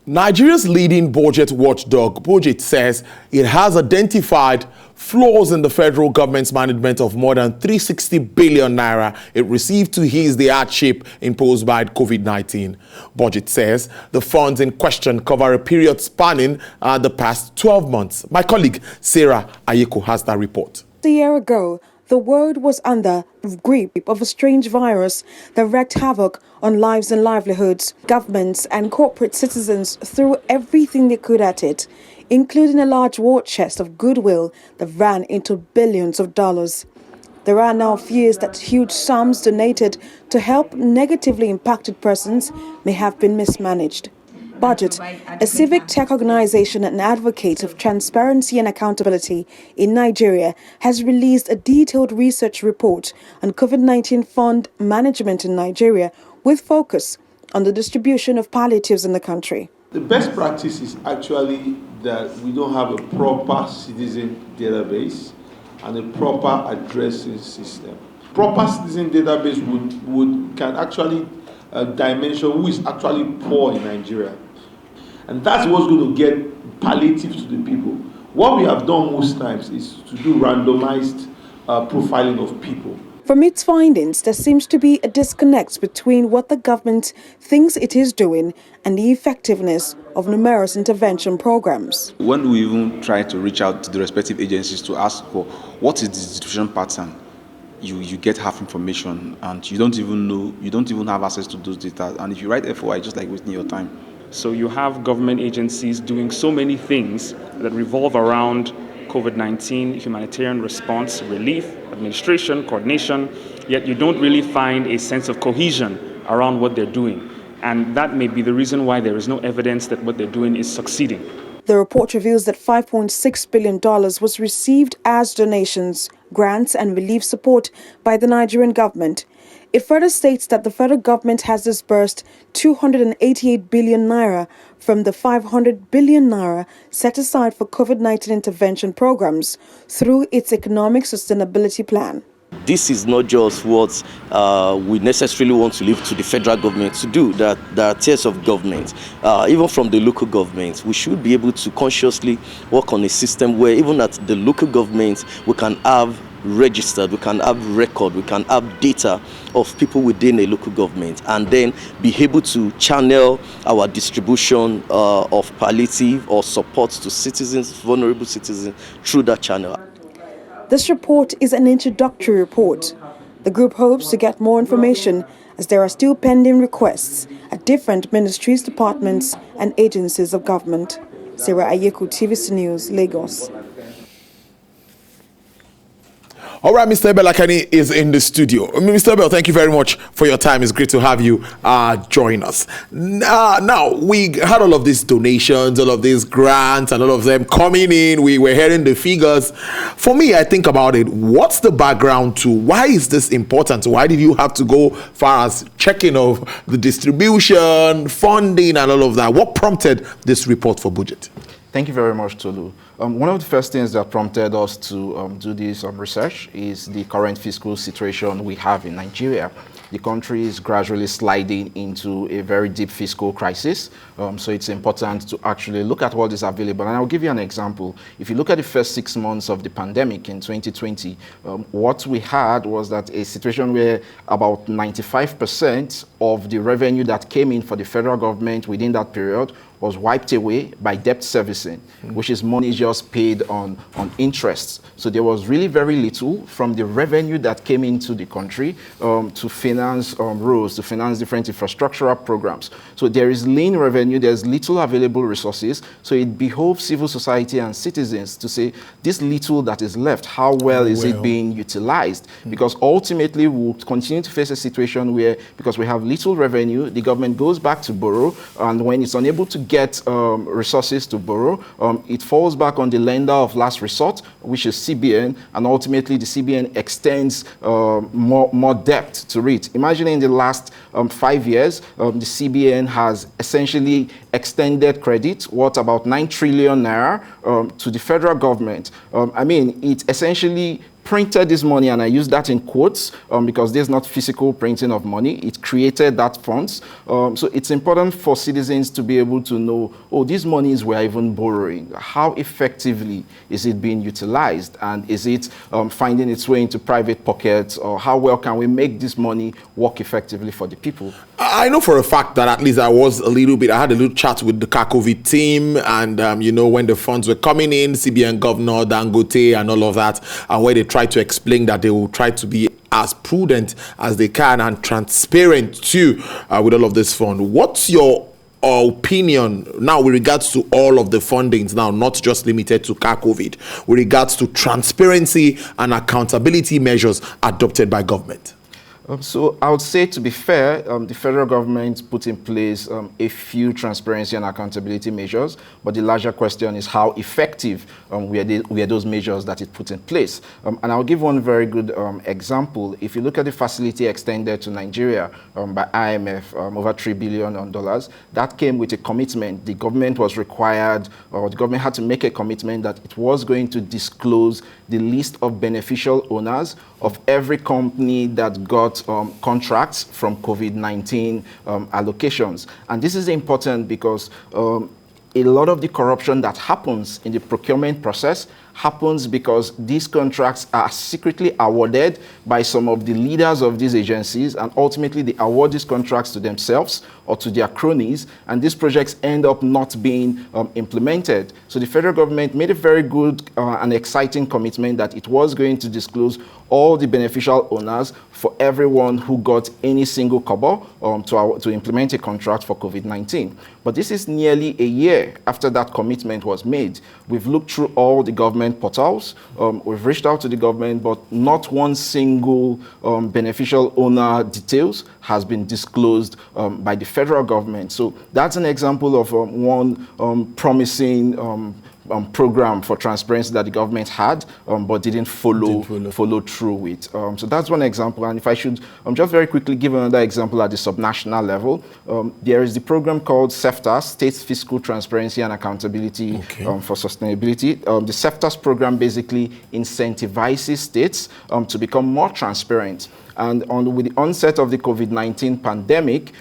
Nigeria's leading budget watchdog, BudGit, says it has identified flaws in the federal government's management of more than 360 billion naira it received to ease the hardship imposed by COVID-19. BudGit says the funds in question cover a period spanning the past 12 months. My colleague Sarah Ayeko has that report. A year ago, the world was under the grip of a strange virus that wreaked havoc on lives and livelihoods. Governments and corporate citizens threw everything they could at it, including a large war chest of goodwill that ran into billions of dollars. There are now fears that huge sums donated to help negatively impacted persons may have been mismanaged. BudGit, a civic tech organization and advocate of transparency and accountability in Nigeria, has released a detailed research report on COVID-19 fund management in Nigeria with focus on the distribution of palliatives in the country. The best practice is actually that we don't have a proper citizen database and a proper addressing system. Proper citizen database can actually dimension who is actually poor in Nigeria. And that's what's going to get palliatives to the people. What we have done most times is to do randomized profiling of people. From its findings, there seems to be a disconnect between what the government thinks it is doing and the effectiveness of numerous intervention programs. When we even try to reach out to the respective agencies to ask for what is the distribution pattern, you get half information and you don't even know, you don't even have access to those data. And if you write FOI, just like wasting your time. So you have government agencies doing so many things that revolve around COVID-19, humanitarian response, relief, administration, coordination, yet you don't really find a sense of cohesion around what they're doing. And that may be the reason why there is no evidence that what they're doing is succeeding. The report reveals that $5.6 billion was received as donations, grants and relief support by the Nigerian government. It further states that the federal government has disbursed 288 billion naira from the 500 billion naira set aside for COVID-19 intervention programs through its economic sustainability plan. This is not just what we necessarily want to leave to the federal government to do. There are tiers of government. Even from the local government, we should be able to consciously work on a system where even at the local government, we can have registered, we can have record, we can have data of people within a local government and then be able to channel our distribution of palliative or support to citizens, vulnerable citizens, through that channel. This report is an introductory report. The group hopes to get more information as there are still pending requests at different ministries, departments and agencies of government. Sarah Ayeko, TVC News, Lagos. All right, Mr. Ebel Akani is in the studio. Mr. Ebel, thank you very much for your time. It's great to have you join us. Now, we had all of these donations, all of these grants, and all of them coming in. We were hearing the figures. For me, I think about it. What's the background to why is this important? Why did you have to go far as checking of the distribution, funding, and all of that? What prompted this report for BudGit? Thank you very much, Tolu. One of the first things that prompted us to do this research is the current fiscal situation we have in Nigeria. The country is gradually sliding into a very deep fiscal crisis, so it's important to actually look at what is available. And I'll give you an example. If you look at the first 6 months of the pandemic in 2020, what we had was that a situation where about 95% of the revenue that came in for the federal government within that period was wiped away by debt servicing, which is money just paid on interest. So there was really very little from the revenue that came into the country to finance roads, to finance different infrastructural programs. So there is lean revenue, there's little available resources. So it behoves civil society and citizens to say, this little that is left, how well is it being utilized? Because ultimately we'll continue to face a situation where, because we have little revenue, the government goes back to borrow, and when it's unable to get resources to borrow, it falls back on the lender of last resort, which is CBN, and ultimately the CBN extends more debt to it. Imagine in the last 5 years, the CBN has essentially extended credit worth about 9 trillion naira to the federal government. I mean, it essentially printed this money, and I use that in quotes because there's not physical printing of money. It created that funds. So it's important for citizens to be able to know, oh, these monies we're even borrowing. How effectively is it being utilized? And is it finding its way into private pockets? Or how well can we make this money work effectively for the people? I know for a fact that at least I had a little chat with the COVID team, and when the funds were coming in, CBN Governor Dangote and all of that, and where they tried to explain that they will try to be as prudent as they can and transparent too with all of this fund. What's your opinion now with regards to all of the fundings now, not just limited to COVID, with regards to transparency and accountability measures adopted by government? So I would say, to be fair, the federal government put in place a few transparency and accountability measures, but the larger question is how effective were those measures that it put in place. And I'll give one very good example. If you look at the facility extended to Nigeria by IMF, over $3 billion, that came with a commitment. The government was required, or the government had to make a commitment that it was going to disclose the list of beneficial owners of every company that got contracts from COVID-19 allocations. And this is important because a lot of the corruption that happens in the procurement process happens because these contracts are secretly awarded by some of the leaders of these agencies, and ultimately they award these contracts to themselves or to their cronies, and these projects end up not being implemented. So the federal government made a very good and exciting commitment that it was going to disclose all the beneficial owners for everyone who got any single kobo to implement a contract for COVID-19. But this is nearly a year after that commitment was made. We've looked through all the government portals, we've reached out to the government, but not one single beneficial owner details has been disclosed by the federal government. So that's an example of one promising program for transparency that the government had, but didn't follow through with. So that's one example. And if I should just very quickly give another example at the subnational level, there is the program called SEFTAS, State Fiscal Transparency and Accountability for Sustainability. The SEFTAS program basically incentivizes states to become more transparent. And with the onset of the COVID-19 pandemic,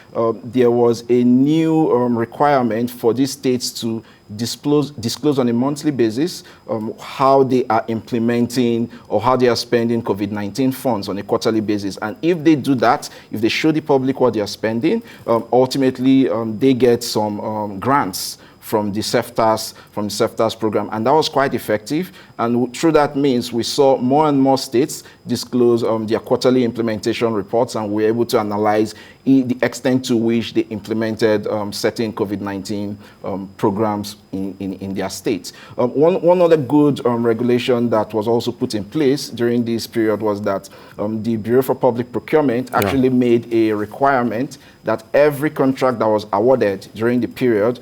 there was a new requirement for these states to disclose on a monthly basis how they are implementing or how they are spending COVID-19 funds on a quarterly basis. And if they do that, if they show the public what they are spending, ultimately they get some grants from the SEFTAS program, and that was quite effective. And through that means we saw more and more states disclose their quarterly implementation reports, and we were able to analyze the extent to which they implemented certain COVID-19 programs in their states. One other good regulation that was also put in place during this period was that the Bureau for Public Procurement actually made a requirement that every contract that was awarded during the period,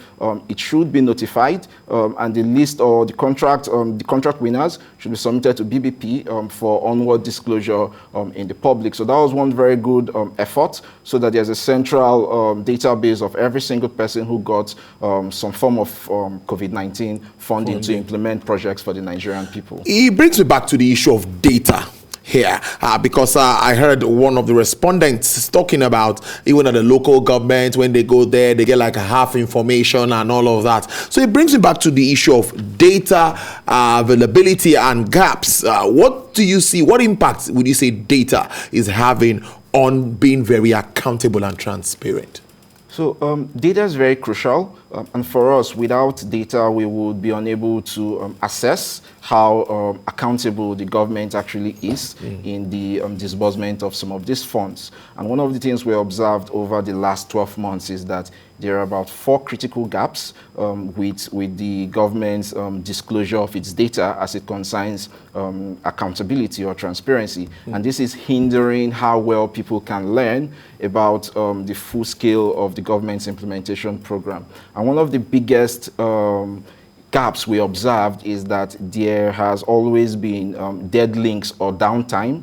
it should be notified, and the list or the contract winners should be submitted to BBP for onward disclosure in the public. So that was one very good effort, so that there's a central database of every single person who got some form of COVID-19 funding to implement projects for the Nigerian people. It brings me back to the issue of data here, because I heard one of the respondents talking about even at the local government, when they go there, they get like a half information and all of that. So it brings me back to the issue of data availability and gaps. What do you see? What impact would you say data is having on being very accountable and transparent? So data is very crucial, and for us, without data, we would be unable to assess how accountable the government actually is in the disbursement of some of these funds. And one of the things we observed over the last 12 months is that there are about 4 critical gaps with the government's disclosure of its data as it concerns accountability or transparency. And this is hindering how well people can learn about the full scale of the government's implementation program. And one of the biggest gaps we observed is that there has always been dead links or downtime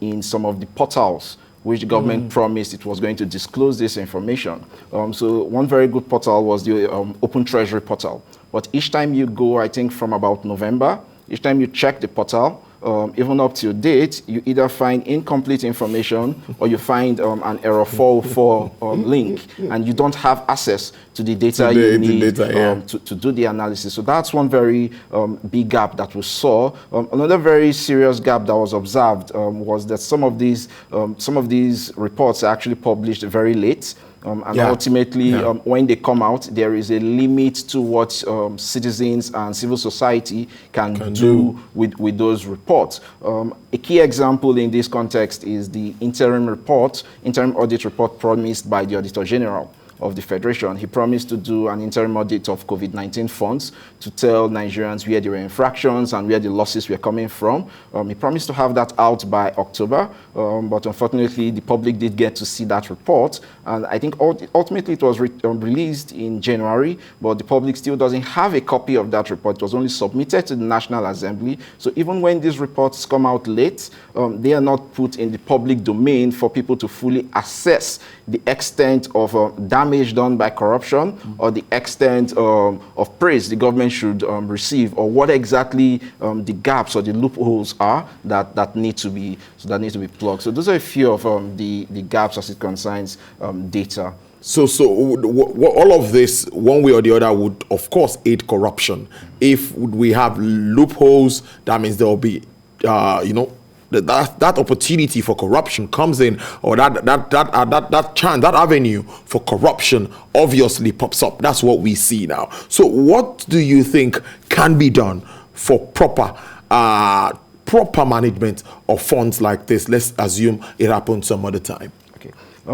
in some of the portals which the government promised it was going to disclose this information. So one very good portal was the Open Treasury portal. But each time you go, I think from about November, each time you check the portal, even up to date, you either find incomplete information or you find an error 404 link, and you don't have access to the data you need to do the analysis. So that's one very big gap that we saw. Another very serious gap that was observed was that some of these reports are actually published very late. Ultimately, when they come out, there is a limit to what citizens and civil society can do with those reports. A key example in this context is the interim audit report promised by the Auditor General of the Federation. He promised to do an interim audit of COVID-19 funds to tell Nigerians where there were infractions and where the losses were coming from. He promised to have that out by October, but unfortunately the public did get to see that report, and I think ultimately it was released in January, but the public still doesn't have a copy of that report. It was only submitted to the National Assembly, so even when these reports come out late, they are not put in the public domain for people to fully assess the extent of damage done by corruption or the extent of praise the government should receive, or what exactly the gaps or the loopholes are that need to be plugged. So those are a few of the gaps as it concerns data. So all of this, one way or the other, would of course aid corruption. If we have loopholes, that means there will be, that opportunity for corruption comes in, or that chance, that avenue for corruption obviously pops up. That's what we see now. So what do you think can be done for proper management of funds like this? Let's assume it happened some other time. Okay.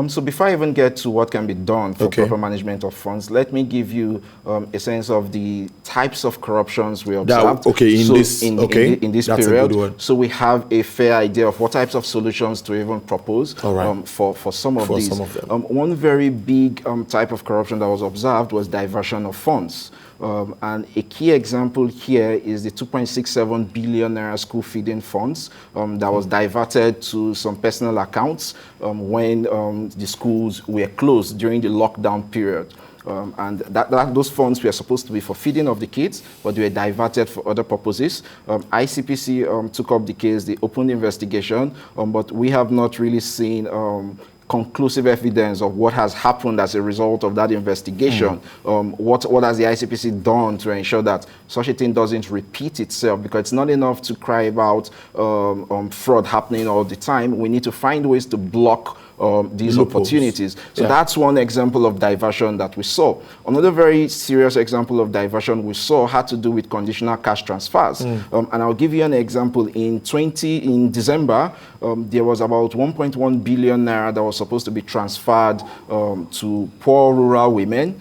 So before I even get to what can be done for proper management of funds, let me give you a sense of the types of corruptions we observed. In this period. So we have a fair idea of what types of solutions to even propose for some of these. One very big type of corruption that was observed was diversion of funds. And a key example here is the 2.67 billion naira school feeding funds that was diverted to some personal accounts when the schools were closed during the lockdown period. And those funds were supposed to be for feeding of the kids, but they were diverted for other purposes. ICPC took up the case, they opened the investigation, but we have not really seen conclusive evidence of what has happened as a result of that investigation. What has the ICPC done to ensure that such a thing doesn't repeat itself? Because it's not enough to cry about fraud happening all the time. We need to find ways to block these opportunities. So that's one example of diversion that we saw. Another very serious example of diversion we saw had to do with conditional cash transfers. And I'll give you an example. In December, there was about 1.1 billion naira that was supposed to be transferred to poor rural women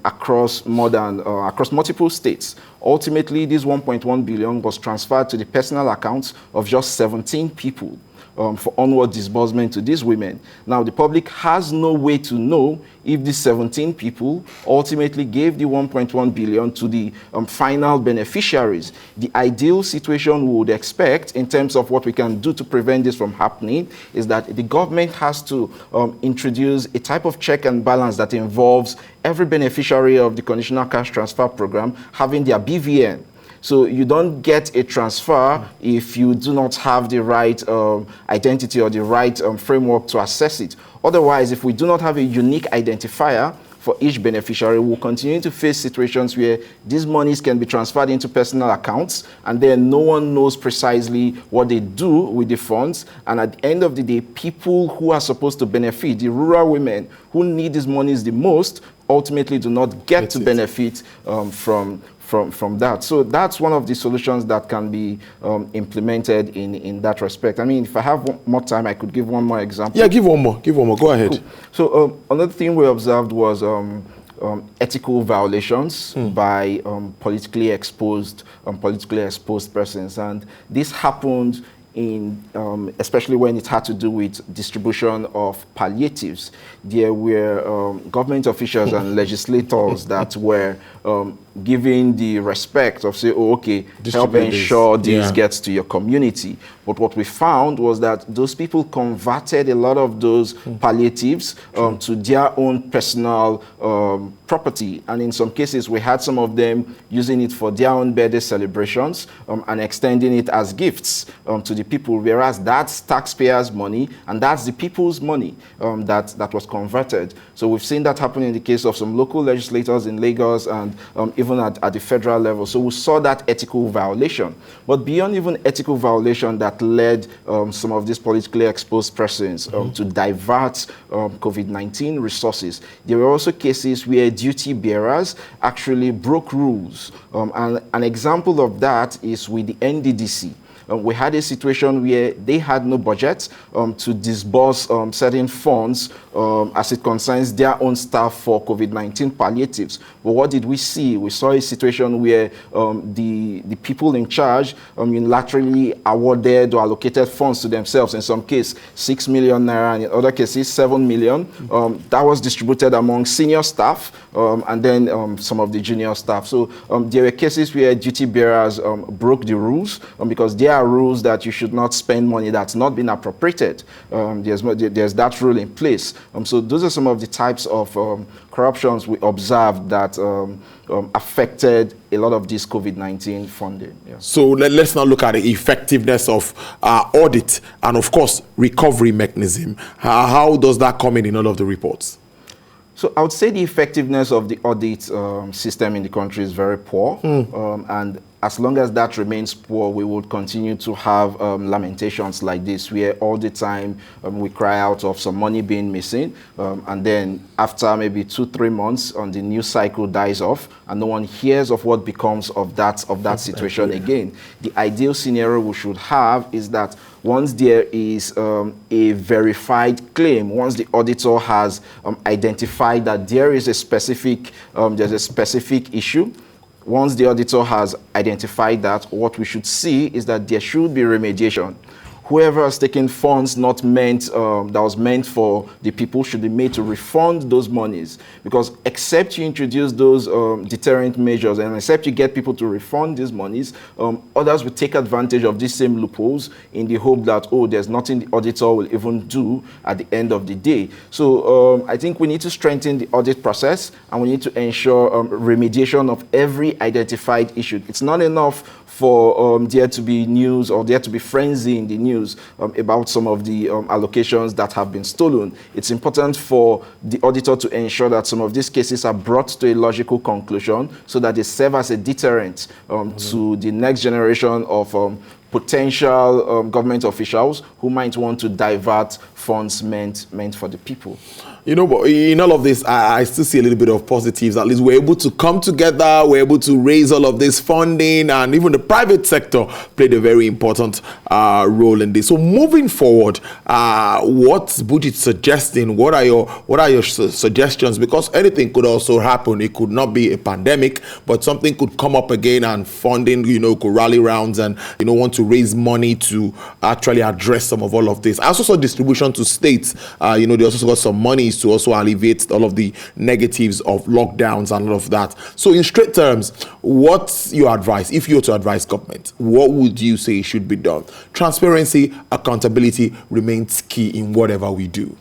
across multiple states. Ultimately, this 1.1 billion was transferred to the personal accounts of just 17 people. For onward disbursement to these women. Now, the public has no way to know if these 17 people ultimately gave the 1.1 billion to the final beneficiaries. The ideal situation we would expect in terms of what we can do to prevent this from happening is that the government has to introduce a type of check and balance that involves every beneficiary of the conditional cash transfer program having their BVN. So you don't get a transfer if you do not have the right identity or the right framework to assess it. Otherwise, if we do not have a unique identifier for each beneficiary, we'll continue to face situations where these monies can be transferred into personal accounts, and then no one knows precisely what they do with the funds. And at the end of the day, people who are supposed to benefit, the rural women who need these monies the most, ultimately do not get to benefit from that. So that's one of the solutions that can be implemented in that respect. I mean, if I have more time, I could give one more example. Yeah, give one more. Go ahead. Cool. So another thing we observed was ethical violations by politically exposed persons, and this happened especially when it had to do with distribution of palliatives. There were government officials and legislators that were given the respect of say, oh, okay, help ensure this gets to your community. But what we found was that those people converted a lot of those palliatives to their own personal property. And in some cases, we had some of them using it for their own birthday celebrations and extending it as gifts to the people, whereas that's taxpayers' money and that's the people's money that was converted. So we've seen that happen in the case of some local legislators in Lagos and even at the federal level. So we saw that ethical violation. But beyond even ethical violation that led some of these politically exposed persons to divert COVID-19 resources, there were also cases where duty bearers actually broke rules. And an example of that is with the NDDC. We had a situation where they had no budget to disburse certain funds as it concerns their own staff for COVID-19 palliatives. But what did we see? We saw a situation where the people in charge unilaterally awarded or allocated funds to themselves. In some cases, 6 million naira, and in other cases, 7 million. That was distributed among senior staff and then some of the junior staff. So there were cases where duty bearers broke the rules because there are rules that you should not spend money that's not been appropriated. There's that rule in place. So those are some of the types of corruptions we observed that affected a lot of this COVID-19 funding. Yeah. So let's now look at the effectiveness of audit and, of course, recovery mechanism. How does that come in all of the reports? So I would say the effectiveness of the audit system in the country is very poor. And as long as that remains poor, we would continue to have lamentations like this, where all the time we cry out of some money being missing. And then after maybe 2-3 months, the news cycle dies off and no one hears of what becomes of that situation again. The ideal scenario we should have is that once there is a verified claim, once the auditor has identified that there is a specific issue, once the auditor has identified that, what we should see is that there should be remediation. Whoever has taken funds not meant, that was meant for the people should be made to refund those monies. Because except you introduce those deterrent measures and except you get people to refund these monies, others will take advantage of these same loopholes in the hope that, oh, there's nothing the auditor will even do at the end of the day. So I think we need to strengthen the audit process and we need to ensure remediation of every identified issue. It's not enough for there to be news or there to be frenzy in the news about some of the allocations that have been stolen. It's important for the auditor to ensure that some of these cases are brought to a logical conclusion so that they serve as a deterrent to the next generation of potential government officials who might want to divert funds meant for the people. You know, but in all of this, I still see a little bit of positives. At least we're able to come together, we're able to raise all of this funding, and even the private sector played a very important role in this. So moving forward, what's BudGit suggesting? What are your suggestions? Because anything could also happen. It could not be a pandemic, but something could come up again, and funding, could rally rounds and want to raise money to actually address some of all of this. I also saw distribution to states. They also got some money to also alleviate all of the negatives of lockdowns and all of that. So in straight terms, what's your advice? If you were to advise government, what would you say should be done? Transparency, accountability remains key in whatever we do.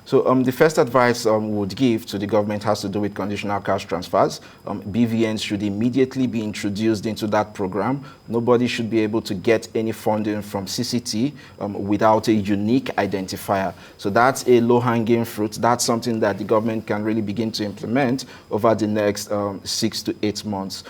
So the first advice we would give to the government has to do with conditional cash transfers. BVNs should immediately be introduced into that program. Nobody should be able to get any funding from CCT without a unique identifier. So that's a low-hanging fruit. That's something that the government can really begin to implement over the next 6 to 8 months.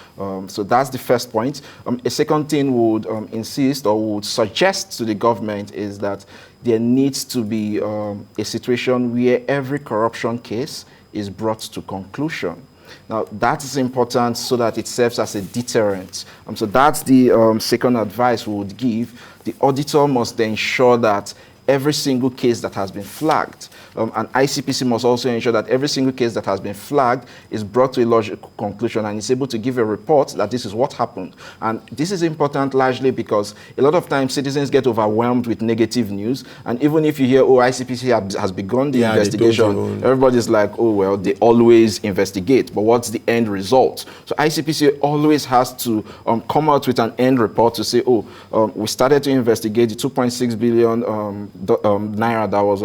So that's the first point. A second thing we would insist or would suggest to the government is that there needs to be a situation where every corruption case is brought to conclusion. Now, that is important so that it serves as a deterrent. So that's the second advice we would give. The auditor must ensure that every single case that has been flagged and ICPC must also ensure that every single case that has been flagged is brought to a logical conclusion and is able to give a report that this is what happened. And this is important largely because a lot of times citizens get overwhelmed with negative news, and even if you hear, oh, ICPC has begun the investigation, everybody's like, oh, well, they always investigate, but what's the end result? So ICPC always has to come out with an end report to say, oh, we started to investigate the 2.6 billion naira that was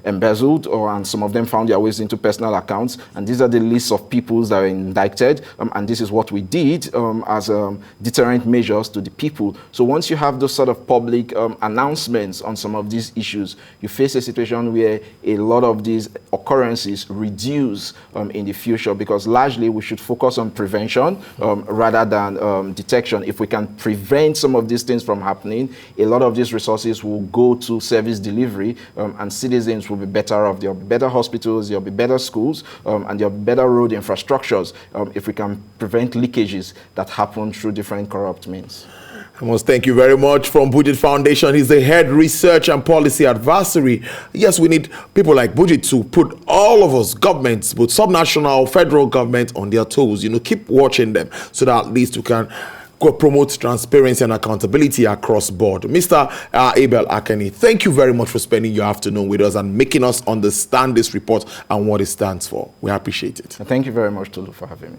embezzled, and some of them found their ways into personal accounts, and these are the lists of people that are indicted, and this is what we did as deterrent measures to the people. So once you have those sort of public announcements on some of these issues, you face a situation where a lot of these occurrences reduce in the future, because largely we should focus on prevention rather than detection. If we can prevent some of these things from happening, a lot of these resources will go to service delivery, and citizens will be better off. There'll be better hospitals, there'll be better schools, and there'll be better road infrastructures if we can prevent leakages that happen through different corrupt means. I must thank you very much. From BudGit Foundation, he's the head research and policy advisory. Yes, we need people like BudGit to put all of us, governments, both subnational, federal government, on their toes. Keep watching them so that at least we can promote transparency and accountability across board. Mr. Abel Akani, thank you very much for spending your afternoon with us and making us understand this report and what it stands for. We appreciate it. Thank you very much, Tolu, for having me.